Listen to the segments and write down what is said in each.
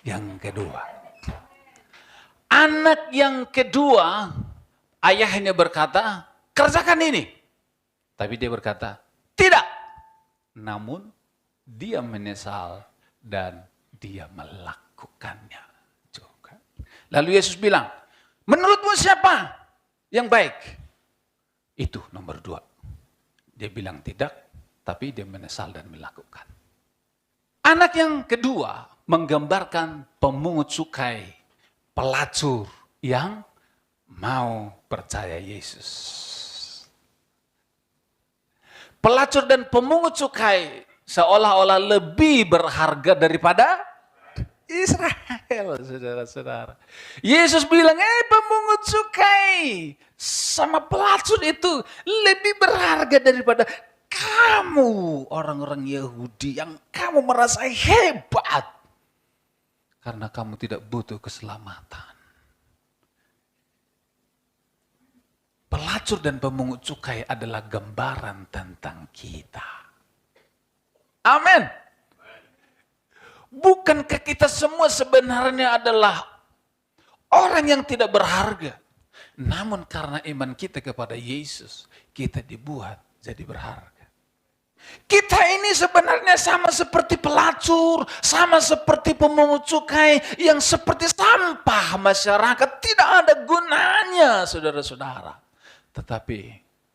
yang kedua. Anak yang kedua, ayahnya berkata, kerjakan ini. Tapi dia berkata, tidak. Namun dia menyesal dan dia melakukannya juga. Lalu Yesus bilang, menurutmu siapa yang baik? Itu nomor 2. Dia bilang tidak, tapi dia menyesal dan melakukan. Anak yang kedua menggambarkan pemungut cukai, pelacur yang mau percaya Yesus. Pelacur dan pemungut cukai seolah-olah lebih berharga daripada Israel, saudara-saudara. Yesus bilang, pemungut cukai sama pelacur itu lebih berharga daripada kamu, orang-orang Yahudi yang kamu merasa hebat. Karena kamu tidak butuh keselamatan. Pelacur dan pemungut cukai adalah gambaran tentang kita. Amin. Bukankah kita semua sebenarnya adalah orang yang tidak berharga? Namun karena iman kita kepada Yesus, kita dibuat jadi berharga. Kita ini sebenarnya sama seperti pelacur, sama seperti pemungut cukai yang seperti sampah masyarakat, tidak ada gunanya, saudara-saudara. Tetapi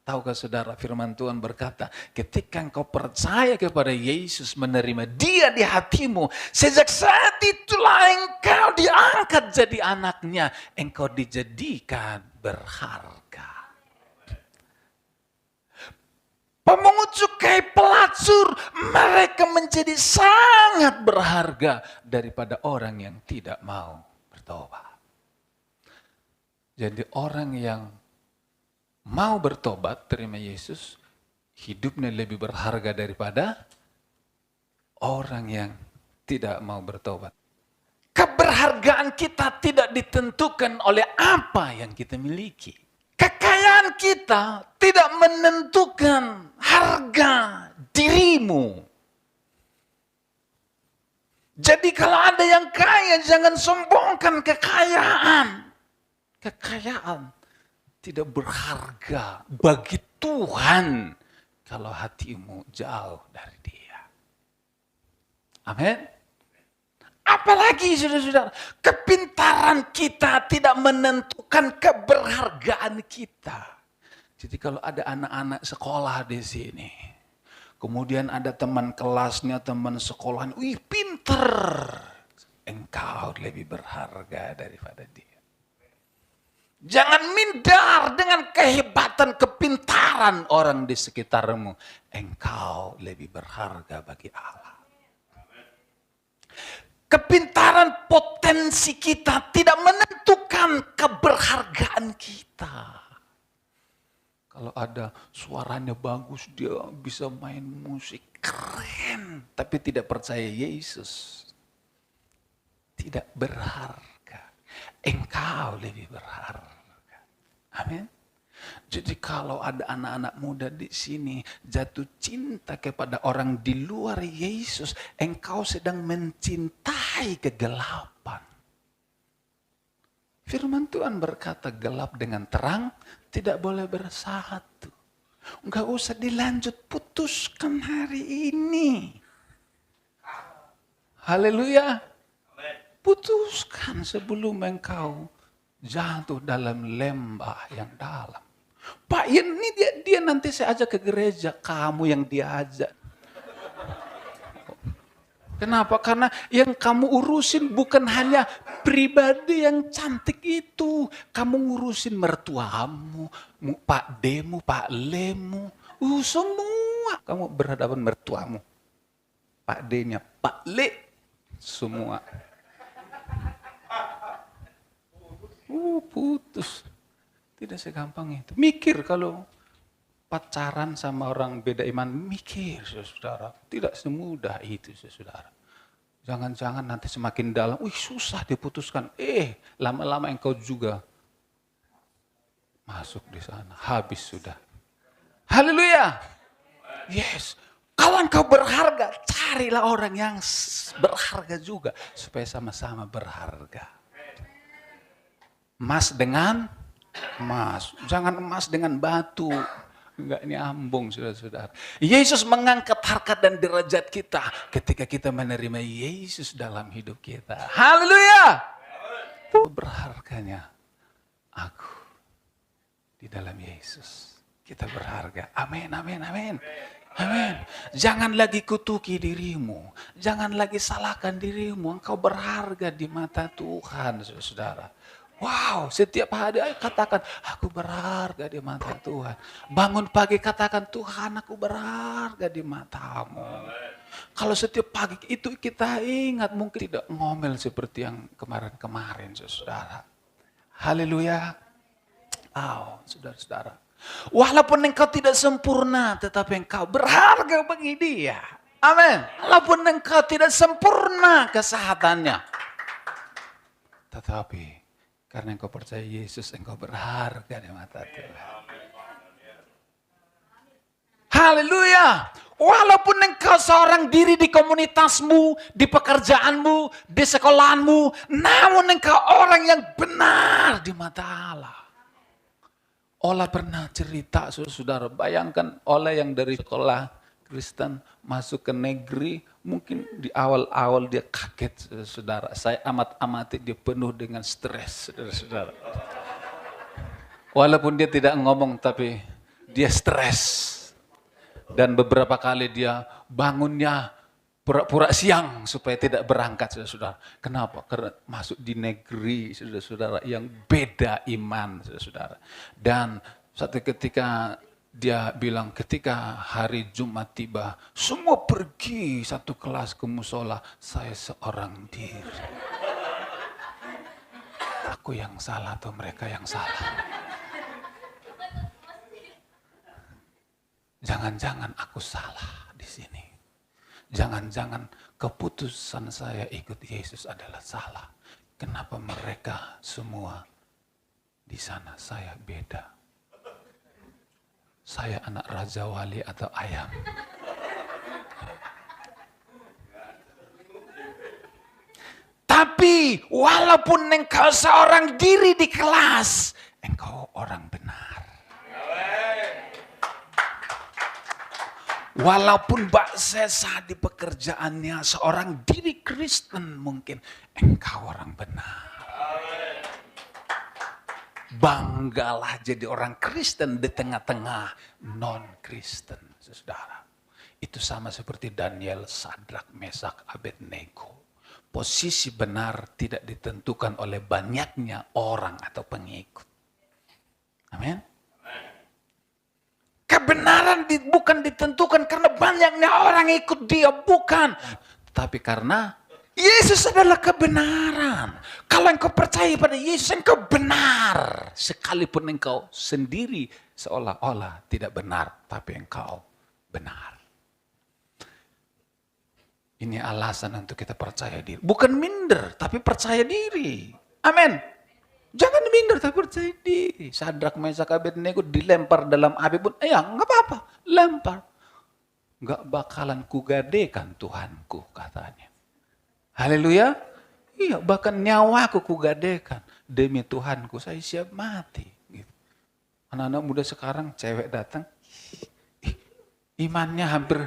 tahukah saudara, firman Tuhan berkata, ketika engkau percaya kepada Yesus, menerima dia di hatimu, sejak saat itulah engkau diangkat jadi anaknya, engkau dijadikan berharga. Pemungut cukai, pelacur, mereka menjadi sangat berharga daripada orang yang tidak mau bertobat. Jadi orang yang mau bertobat, terima Yesus, hidupnya lebih berharga daripada orang yang tidak mau bertobat. Keberhargaan kita tidak ditentukan oleh apa yang kita miliki. Kekayaan kita tidak menentukan harga dirimu. Jadi kalau ada yang kaya, jangan sombongkan kekayaan. Kekayaan tidak berharga bagi Tuhan kalau hatimu jauh dari Dia. Amin. Apalagi saudara-saudara, kepintaran kita tidak menentukan keberhargaan kita. Jadi kalau ada anak-anak sekolah di sini, kemudian ada teman kelasnya, teman sekolahnya, wih pinter, engkau lebih berharga daripada dia. Jangan minder dengan kehebatan, kepintaran orang di sekitarmu. Engkau lebih berharga bagi Allah. Kepintaran, potensi kita tidak menentukan keberhargaan kita. Kalau ada suaranya bagus, dia bisa main musik keren, tapi tidak percaya Yesus, tidak berharga. Engkau lebih berharga. Amin. Jadi kalau ada anak-anak muda di sini jatuh cinta kepada orang di luar Yesus, engkau sedang mencintai kegelapan. Firman Tuhan berkata, gelap dengan terang tidak boleh bersatu. Enggak usah dilanjut, putuskan hari ini. Haleluya. Putuskan sebelum engkau jatuh dalam lembah yang dalam. Pak, ini dia nanti saya ajak ke gereja, kamu yang diajak. Kenapa? Karena yang kamu urusin bukan hanya pribadi yang cantik itu. Kamu ngurusin mertuamu, Pak Demu, Pak Lemu, semua. Kamu berhadapan mertuamu. Pak D-nya, Pak Le, semua. Putus. Tidak segampang itu. Mikir kalau pacaran sama orang beda iman, mikir saudara. Tidak semudah itu saudara. Jangan-jangan nanti semakin dalam, susah diputuskan. Lama-lama engkau juga masuk di sana. Habis sudah. Haleluya. Yes. Kalau engkau berharga, carilah orang yang berharga juga. Supaya sama-sama berharga. Emas dengan emas. Jangan emas dengan batu. Enggak nyambung, saudara-saudara. Yesus mengangkat harkat dan derajat kita ketika kita menerima Yesus dalam hidup kita. Haleluya! Berharganya aku di dalam Yesus. Kita berharga. Amin, amin, amin. Amin. Jangan lagi kutuki dirimu. Jangan lagi salahkan dirimu. Engkau berharga di mata Tuhan, saudara. Wow, setiap hari katakan, aku berharga di mata Tuhan. Bangun pagi katakan, Tuhan aku berharga di matamu. Kalau setiap pagi itu kita ingat, mungkin tidak ngomel seperti yang kemarin-kemarin, saudara. Haleluya. Oh, saudara-saudara. Walaupun engkau tidak sempurna, tetapi engkau berharga bagi dia. Amin. Walaupun engkau tidak sempurna kesehatannya, tetapi karena engkau percaya Yesus, engkau berharga di mata Tuhan. Haleluya. Walaupun engkau seorang diri di komunitasmu, di pekerjaanmu, di sekolahanmu, namun engkau orang yang benar di mata Allah. Ola pernah cerita, saudara, bayangkan Ola yang dari sekolah Kristen masuk ke negeri, mungkin di awal-awal dia kaget, saudara. Saya amat-amati dia penuh dengan stres, saudara-saudara. Walaupun dia tidak ngomong, tapi dia stres. Dan beberapa kali dia bangunnya pura-pura siang supaya tidak berangkat, saudara-saudara. Kenapa? Karena masuk di negeri, saudara-saudara, yang beda iman, saudara-saudara. Dan satu ketika dia bilang ketika hari Jumat tiba, semua pergi satu kelas ke musola, saya seorang diri. Aku yang salah atau mereka yang salah? Jangan-jangan aku salah di sini. Jangan-jangan keputusan saya ikut Yesus adalah salah. Kenapa mereka semua di sana, saya beda? Saya anak Raja Wali atau ayam? Tapi walaupun engkau seorang diri di kelas, engkau orang benar. Walaupun Mbak Sesa di pekerjaannya seorang diri Kristen mungkin, engkau orang benar. Banggalah jadi orang Kristen di tengah-tengah non-Kristen, saudara. Itu sama seperti Daniel, Sadrak, Mesak, Abednego. Posisi benar tidak ditentukan oleh banyaknya orang atau pengikut. Amin. Kebenaran bukan ditentukan karena banyaknya orang ikut dia, bukan. Tapi karena Yesus adalah kebenaran. Kalau engkau percaya pada Yesus, engkau benar. Sekalipun engkau sendiri seolah-olah tidak benar, tapi engkau benar. Ini alasan untuk kita percaya diri. Bukan minder, tapi percaya diri. Amin. Jangan minder, tapi percaya diri. Sadrak, Mesak, Abednego dilempar dalam api pun, ya nggak apa-apa, lempar. Nggak bakalan kugadekan Tuhanku, katanya. Haleluya. Iya, bahkan nyawaku kugadekan. Demi Tuhanku saya siap mati. Gitu. Anak-anak muda sekarang, cewek datang, imannya hampir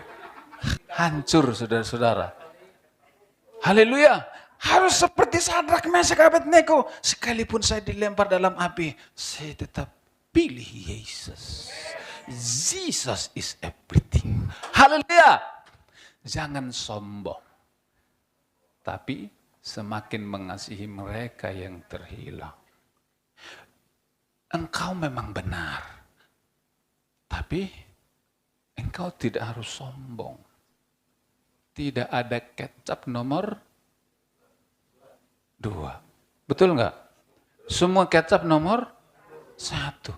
hancur, saudara-saudara. Haleluya. Harus seperti Sadrak, Mesak, Abednego. Sekalipun saya dilempar dalam api, saya tetap pilih Yesus. Jesus is everything. Haleluya. Jangan sombong. Tapi semakin mengasihi mereka yang terhilang. Engkau memang benar. Tapi engkau tidak harus sombong. Tidak ada kecap nomor 2. Betul enggak? Semua kecap nomor 1.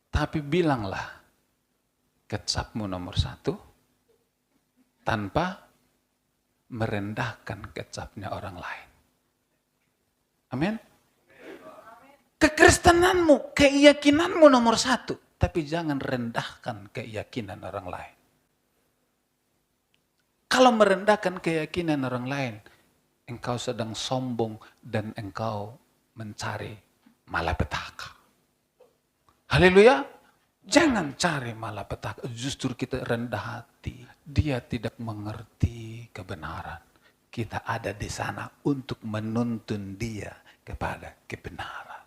Tapi bilanglah kecapmu nomor 1 tanpa merendahkan kecapnya orang lain. Amin. Kekristenanmu, keyakinanmu nomor 1, tapi jangan rendahkan keyakinan orang lain. Kalau merendahkan keyakinan orang lain, engkau sedang sombong dan engkau mencari malapetaka. Haleluya. Jangan cari malapetaka. Justru kita rendah hati. Dia tidak mengerti kebenaran. Kita ada di sana untuk menuntun dia kepada kebenaran.